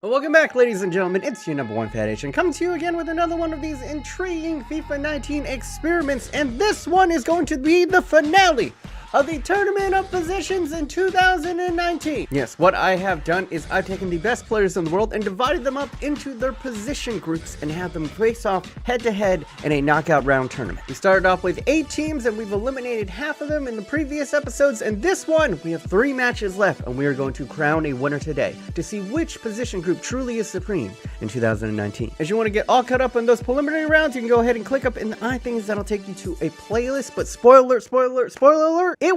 Welcome back, ladies and gentlemen. It's your number one Fat Asian coming to you again with another one of these intriguing FIFA 19 experiments, and this one is going to be the finale of the Tournament of Positions in 2019. Yes, what I have done is I've taken the best players in the world and divided them up into their position groups and have them face off head-to-head in a knockout round tournament. We started off with 8 teams and we've eliminated half of them in the previous episodes, and this one we have 3 matches left and we are going to crown a winner today to see which position group truly is supreme in 2019. As you want to get all caught up on those preliminary rounds, you can go ahead and click up in the iThings. That'll take you to a playlist, but spoiler alert, it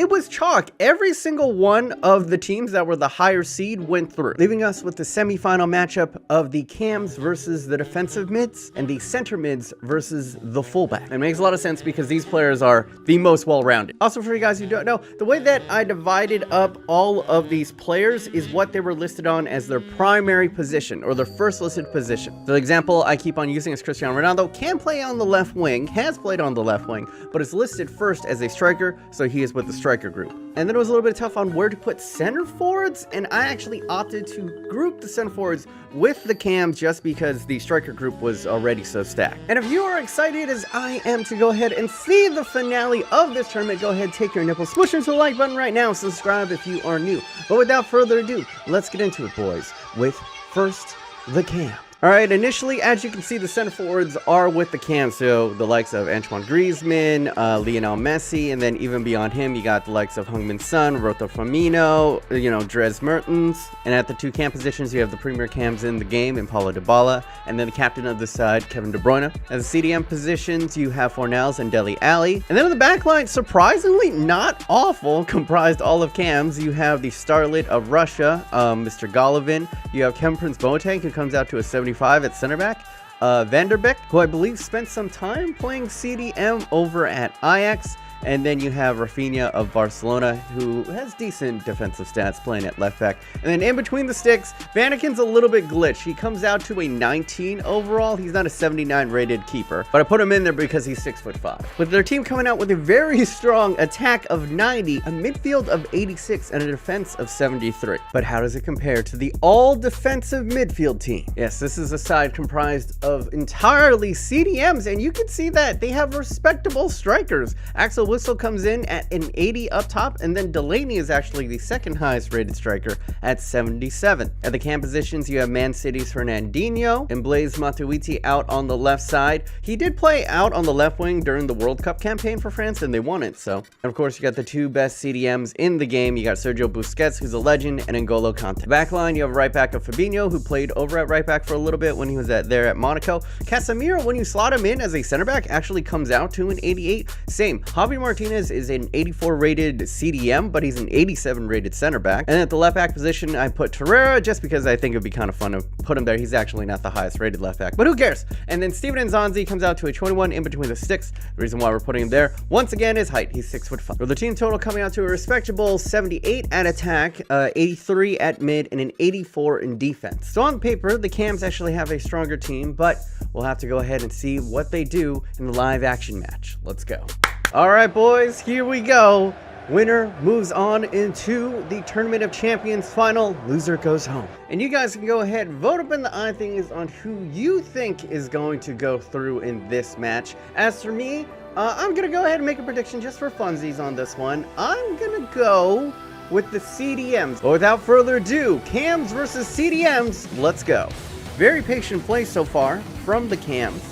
was chalk. Every single one of the teams that were the higher seed went through, leaving us with the semi-final matchup of the cams versus the defensive mids and the center mids versus the fullback. It makes a lot of sense because these players are the most well-rounded. Also, for you guys who don't know, the way that I divided up all of these players is what they were listed on as their primary position or their first listed position. So the example I keep on using is Cristiano Ronaldo can play on the left wing, has played on the left wing, but is listed first as a striker, so he is with the striker group. And then it was a little bit tough on where to put center forwards, and I actually opted to group the center forwards with the cams just because the striker group was already so stacked. And if you are excited as I am to go ahead and see the finale of this tournament, go ahead, take your nipple, smush into the like button right now, subscribe if you are new. But without further ado, let's get into it, boys, with first the cam. Alright, initially, as you can see, the center forwards are with the cams, so the likes of Antoine Griezmann, Lionel Messi, and then even beyond him, you got the likes of Heung-min Son, Roberto Firmino, Dres Mertens, and at the 2 cam positions, you have the premier cams in the game, in Paulo Dybala, and then the captain of the side, Kevin De Bruyne. At the CDM positions, you have Fornals and Dele Alli, and then on the back line, surprisingly not awful, comprised all of cams, you have the starlet of Russia, Mr. Golovin, you have Kevin Prince Boateng, who comes out to a 75 at center back. Van der Beek, who I believe spent some time playing CDM over at Ajax. And then you have Rafinha of Barcelona, who has decent defensive stats playing at left back. And then in between the sticks, Vanaken's a little bit glitched. He comes out to a 19 overall. He's not a 79 rated keeper, but I put him in there because he's 6'5". With their team coming out with a very strong attack of 90, a midfield of 86, and a defense of 73. But how does it compare to the all-defensive midfield team? Yes, this is a side comprised of entirely CDMs, and you can see that they have respectable strikers. Axel Witsel comes in at an 80 up top, and then Delaney is actually the second highest rated striker at 77. At the cam positions, you have Man City's Fernandinho and Blaise Matuidi out on the left side. He did play out on the left wing during the World Cup campaign for France, and they won it, so. And of course, you got the 2 best CDMs in the game. You got Sergio Busquets, who's a legend, and N'Golo Kanté. Backline, you have right back of Fabinho, who played over at right back for a little bit when he was there at Monaco. Casemiro, when you slot him in as a center back, actually comes out to an 88. Same. Javi Martinez is an 84 rated CDM, but he's an 87 rated center back. And at the left back position, I put Torreira just because I think it'd be kind of fun to put him there. He's actually not the highest rated left back, but who cares? And then Steven Nzonzi comes out to a 21 in between the sticks. The reason why we're putting him there, once again, is height. He's 6'5". With the team total coming out to a respectable 78 at attack, 83 at mid, and an 84 in defense. So on paper, the cams actually have a stronger team, but we'll have to go ahead and see what they do in the live action match. Let's go. All right, boys, here we go. Winner moves on into the Tournament of Champions final. Loser goes home. And you guys can go ahead and vote up in the iThings on who you think is going to go through in this match. As for me, I'm going to go ahead and make a prediction just for funsies on this one. I'm going to go with the CDMs. But without further ado, cams versus CDMs, let's go. Very patient play so far from the cams.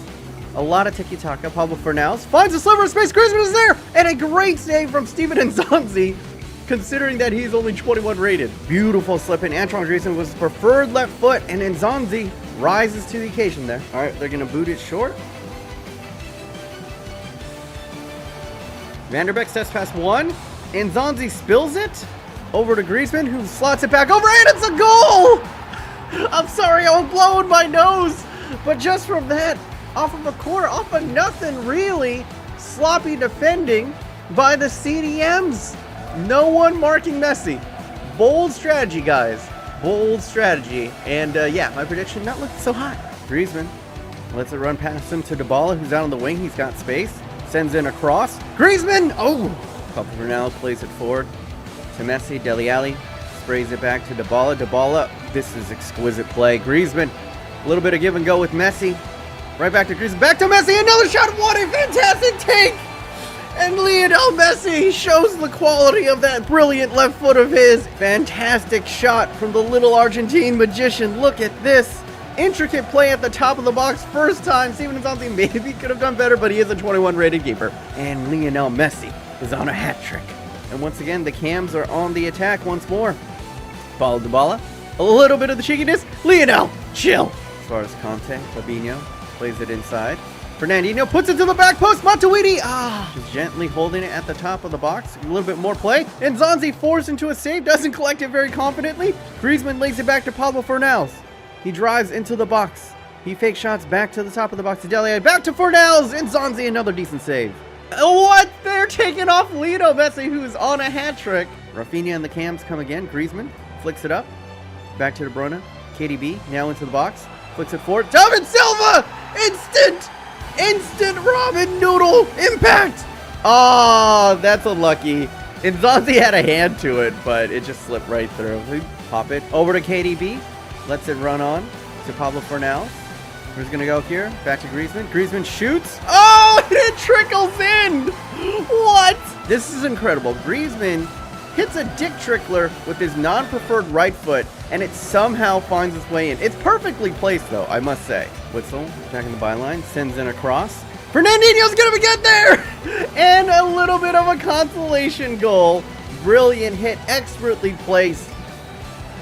A lot of tiki-taka. Pablo Fornals finds a sliver of space. Griezmann is there! And a great save from Steven Nzonzi, considering that he's only 21 rated. Beautiful slip in. Antoine Griezmann was preferred left foot, and Nzonzi rises to the occasion there. All right, they're going to boot it short. Van der Beek steps past one. Nzonzi spills it over to Griezmann, who slots it back over, and it's a goal! I'm sorry, I was blowing my nose, but just from that, off of a corner, off of nothing really, sloppy defending by the CDMs. No one marking Messi. Bold strategy, guys. Bold strategy. And yeah, my prediction not looking so hot. Griezmann lets it run past him to Dybala, who's out on the wing. He's got space. Sends in a cross. Griezmann! Oh! Pablo Fornals plays it forward to Messi. Dele Alli sprays it back to Dybala. Dybala this is exquisite play. Griezmann, a little bit of give and go with Messi. Right back to Griezmann, back to Messi, another shot. What a fantastic take! And Lionel Messi shows the quality of that brilliant left foot of his. Fantastic shot from the little Argentine magician. Look at this. Intricate play at the top of the box. First time. Steven Nzonzi maybe could have done better, but he is a 21 rated keeper. And Lionel Messi is on a hat trick. And once again, the Cams are on the attack once more. Paulo Dybala. A little bit of the cheekiness. Lionel, chill. As far as Conte, Fabinho plays it inside. Fernandinho puts it to the back post. Matuidi, just gently holding it at the top of the box. A little bit more play. And Nzonzi forced into a save. Doesn't collect it very confidently. Griezmann lays it back to Pablo Fornals. He drives into the box. He fakes shots back to the top of the box to Dele Alli. Back to Fornals. And Nzonzi, another decent save. What? They're taking off Lionel Messi, who is on a hat trick. Rafinha and the Cams come again. Griezmann flicks it up. Back to De Bruyne. KDB now into the box. Flicks it forward. David Silva! Instant ramen noodle impact! Oh, that's unlucky. Nzonzi had a hand to it, but it just slipped right through. We pop it over to KDB. Lets it run on to Pablo Fornals. Who's going to go here? Back to Griezmann. Griezmann shoots. Oh, it trickles in! What? This is incredible. Griezmann hits a dick trickler with his non-preferred right foot, and it somehow finds its way in. It's perfectly placed, though, I must say. Whistle, attacking the byline, sends in a cross. Fernandinho's gonna get there! And a little bit of a consolation goal. Brilliant hit, expertly placed.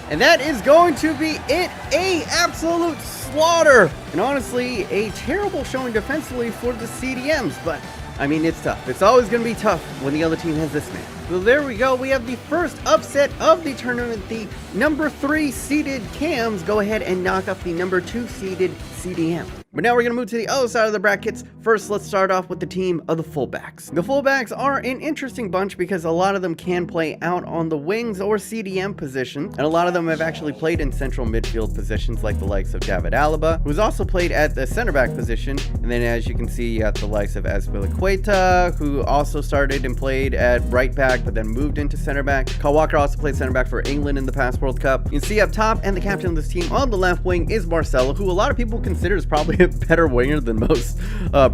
And that is going to be it. A absolute slaughter. And honestly, a terrible showing defensively for the CDMs, but I mean, it's tough. It's always going to be tough when the other team has this man. So there we go. We have the first upset of the tournament. The number 3 seeded Cams go ahead and knock off the number 2 seeded CDM. But now we're going to move to the other side of the brackets. First, let's start off with the team of the Fullbacks. The Fullbacks are an interesting bunch because a lot of them can play out on the wings or CDM positions, and a lot of them have actually played in central midfield positions like the likes of David Alaba, who's also played at the center back position. And then as you can see, you got the likes of Azpilicueta, who also started and played at right back, but then moved into center back. Kyle Walker also played center back for England in the past World Cup. You can see up top, and the captain of this team on the left wing is Marcelo, who a lot of people consider is probably a better winger than most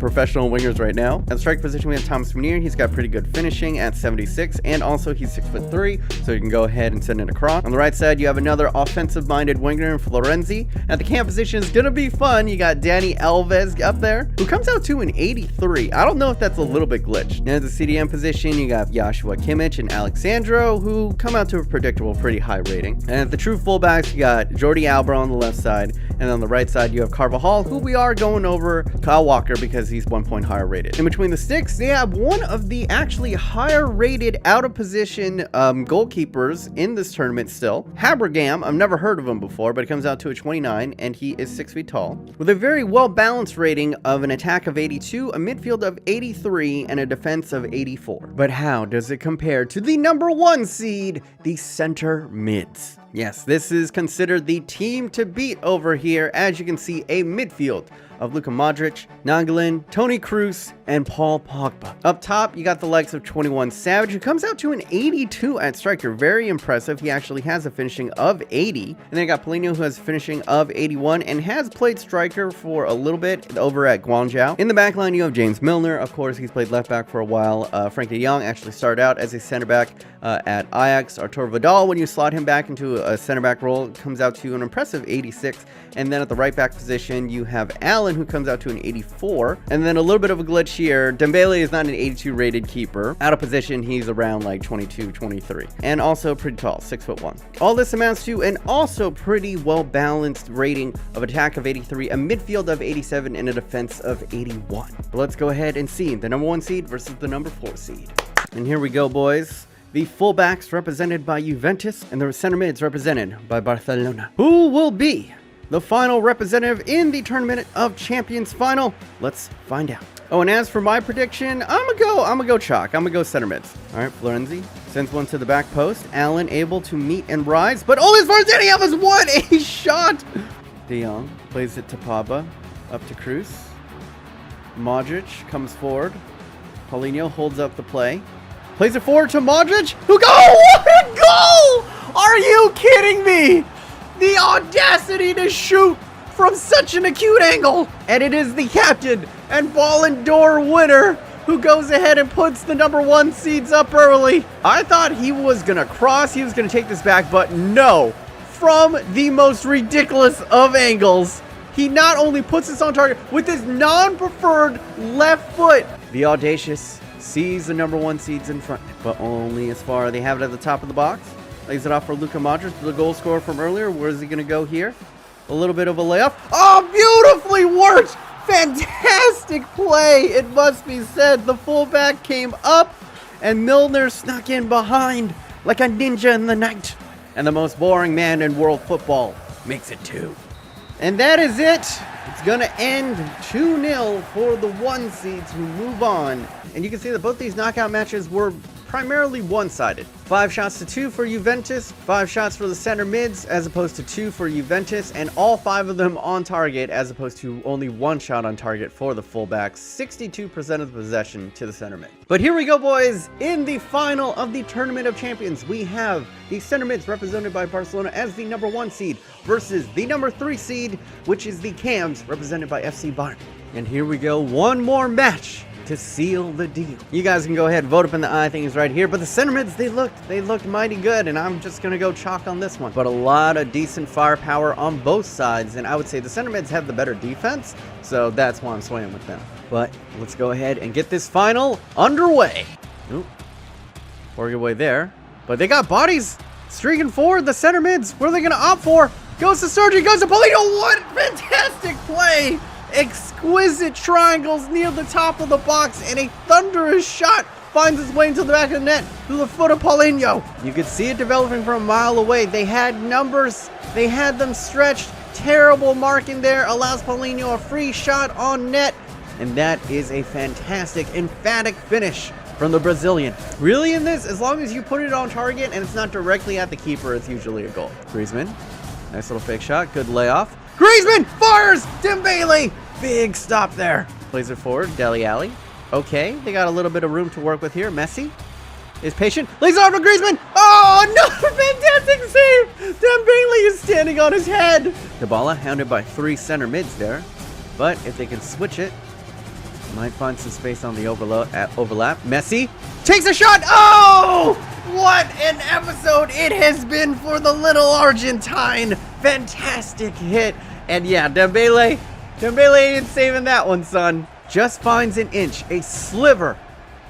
professional wingers right now. At the strike position, we have Thomas Munier. He's got pretty good finishing at 76, and also he's 6'3", so you can go ahead and send it across. On the right side, you have another offensive-minded winger in Florenzi. At the cam position is gonna be fun. You got Dani Alves up there, who comes out to an 83. I don't know if that's a little bit glitched. And at the CDM position, you got Joshua Kimmich and Alexandro, who come out to a predictable, pretty high rating. And at the true fullbacks, you got Jordi Alba on the left side, and on the right side, you have Carvajal, who we are going over Kyle Walker because he's 1 point higher rated. In between the sticks, they have one of the actually higher rated out of position goalkeepers in this tournament still. Habergam, I've never heard of him before, but it comes out to a 29, and he is 6 feet tall. With a very well balanced rating of an attack of 82, a midfield of 83, and a defense of 84. But how does it compare to the number 1 seed, the center mids? Yes, this is considered the team to beat over here. As you can see, a midfield of Luka Modric, Nainggolan, Toni Kroos, and Paul Pogba. Up top, you got the likes of 21 Savage, who comes out to an 82 at striker. Very impressive. He actually has a finishing of 80. And then you got Paulinho, who has a finishing of 81 and has played striker for a little bit over at Guangzhou. In the back line, you have James Milner. Of course, he's played left back for a while. Frankie de Jong actually started out as a center back at Ajax. Arturo Vidal, when you slot him back into a center back role, comes out to an impressive 86. And then at the right back position, you have Allen, who comes out to an 84. And then a little bit of a glitch here. Dembele is not an 82 rated keeper. Out of position, he's around like 22, 23. And also pretty tall, 6'1". All this amounts to an also pretty well balanced rating of attack of 83, a midfield of 87, and a defense of 81. But let's go ahead and see the number 1 seed versus the number 4 seed. And here we go, boys. The fullbacks represented by Juventus and the center mids represented by Barcelona. Who will be the final representative in the Tournament of Champions final? Let's find out. Oh, and as for my prediction, I'm gonna go chalk. I'm gonna go center mids. All right, Florenzi sends one to the back post. Allen able to meet and rise, but only as far as Dani Alves. What a shot! De Jong plays it to Pogba, up to Kroos. Modric comes forward. Paulinho holds up the play. Plays it forward to Modric, who go! What a goal! Are you kidding me? the audacity to shoot from such an acute angle. And it is the captain and Ballon d'Or winner who goes ahead and puts the #1 seeds up early. I thought he was gonna cross, he was gonna take this back, but no. From the most ridiculous of angles, he not only puts this on target with his non-preferred left foot. The audacious sees the #1 seeds in front, but only as far. They have it at the top of the box. Lays it off for Luka Modric, the goal scorer from earlier. Where is he going to go here? A little bit of a layoff. Oh, beautifully worked! Fantastic play, it must be said. The fullback came up, and Milner snuck in behind like a ninja in the night. And the most boring man in world football makes it 2. And that is it. It's going to end 2-0 for the 1 seeds who move on. And you can see that both these knockout matches were primarily one-sided. 5 shots to 2 for Juventus, 5 shots for the center mids as opposed to 2 for Juventus, and all 5 of them on target as opposed to only 1 shot on target for the fullbacks. 62% of the possession to the center mid. But here we go, boys. In the final of the Tournament of Champions, we have the center mids represented by Barcelona as the #1 seed versus the #3 seed, which is the Cams represented by FC Bayern. And here we go, one more match to seal the deal. You guys can go ahead and vote up in the eye things right here, but the center mids, they looked mighty good, and I'm just gonna go chalk on this one. But a lot of decent firepower on both sides, and I would say the center mids have the better defense, so that's why I'm swaying with them. But let's go ahead and get this final underway. Oop, work your way there, but they got bodies streaking forward. The center mids, what are they gonna opt for? Goes to Sergi, goes to Polito. What fantastic play! Exquisite triangles near the top of the box, and a thunderous shot finds its way into the back of the net through the foot of Paulinho. You could see it developing from a mile away. They had numbers, they had them stretched. Terrible marking there allows Paulinho a free shot on net, and that is a fantastic, emphatic finish from the Brazilian. Really, in this, as long as you put it on target and it's not directly at the keeper, it's usually a goal. Griezmann, nice little fake shot, good layoff. Griezmann fires! Dembele! Big stop there. Plays it forward, Dele Alli. Okay, they got a little bit of room to work with here. Messi is patient. Lays it off to Griezmann! Oh, another fantastic save! Dembele is standing on his head! Dybala hounded by 3 center mids there. But if they can switch it, might find some space on the overlap. Messi takes a shot! Oh! What an episode it has been for the little Argentine! Fantastic hit. And yeah, Dembele ain't saving that one, son. Just finds an inch, a sliver,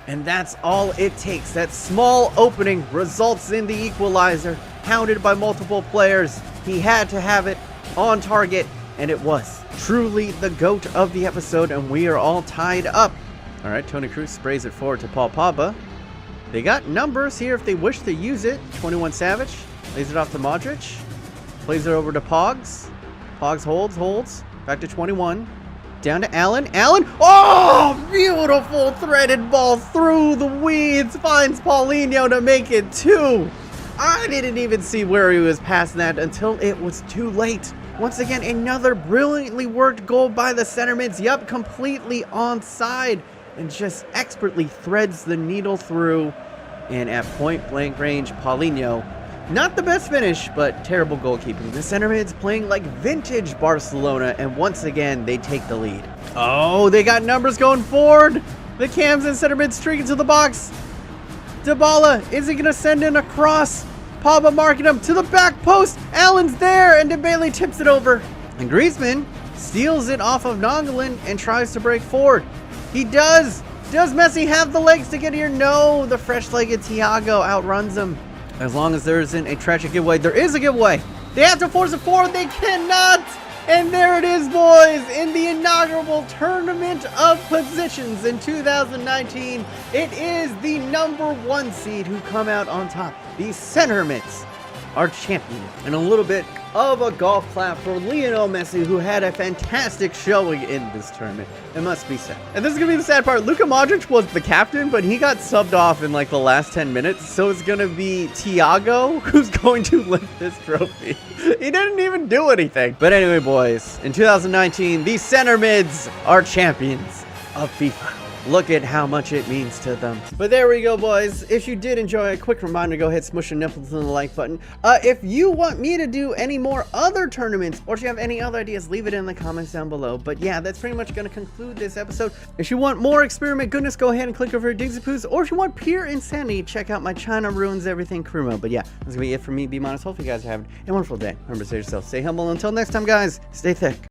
and that's all it takes. That small opening results in the equalizer. Hounded by multiple players, he had to have it on target, and it was truly the GOAT of the episode, and we are all tied up. All right, Toni Kroos sprays it forward to Paul Pogba. They got numbers here if they wish to use it. 21 Savage lays it off to Modric. Plays it over to Pogs. Pogs holds. Back to 21. Down to Allen. Allen. Oh, beautiful threaded ball through the weeds. Finds Paulinho to make it 2. I didn't even see where he was passing that until it was too late. Once again, another brilliantly worked goal by the center mids. Yup, completely onside. And just expertly threads the needle through. And at point blank range, Paulinho, not the best finish, but terrible goalkeeping. The center mids playing like vintage Barcelona, and once again, they take the lead. Oh, they got numbers going forward. The Cams and center mids streaking to the box. Dybala, is he going to send in a cross? Pogba marking him to the back post. Allen's there, and Dembele tips it over. And Griezmann steals it off of Nongalin and tries to break forward. He does. Does Messi have the legs to get here? No, the fresh-legged Thiago outruns him. As long as there isn't a tragic giveaway, there is a giveaway. They have to force it forward. They cannot. And there it is, boys. In the inaugural Tournament of Positions in 2019, it is the #1 seed who come out on top. The center mids are champion. And a little bit of a golf clap for Lionel Messi, who had a fantastic showing in this tournament, it must be said. And this is gonna be the sad part. Luka Modric was the captain, but he got subbed off in like the last 10 minutes, so it's gonna be Thiago who's going to lift this trophy. He didn't even do anything. But anyway, boys, in 2019, the center mids are champions of FIFA. look at how much it means to them. But there we go, boys. If you did enjoy, a quick reminder, go ahead, smush your nipples on the like button. If you want me to do any more other tournaments, or if you have any other ideas, leave it in the comments down below. But yeah, that's pretty much going to conclude this episode. If you want more experiment goodness, go ahead and click over to Digsy or if you want pure insanity, check out my China Ruins Everything crew mode. But yeah, that's going to be it for me, BMOnus. Hopefully you guys are having a wonderful day. Remember to stay yourself, stay humble. Until next time, guys, stay thick.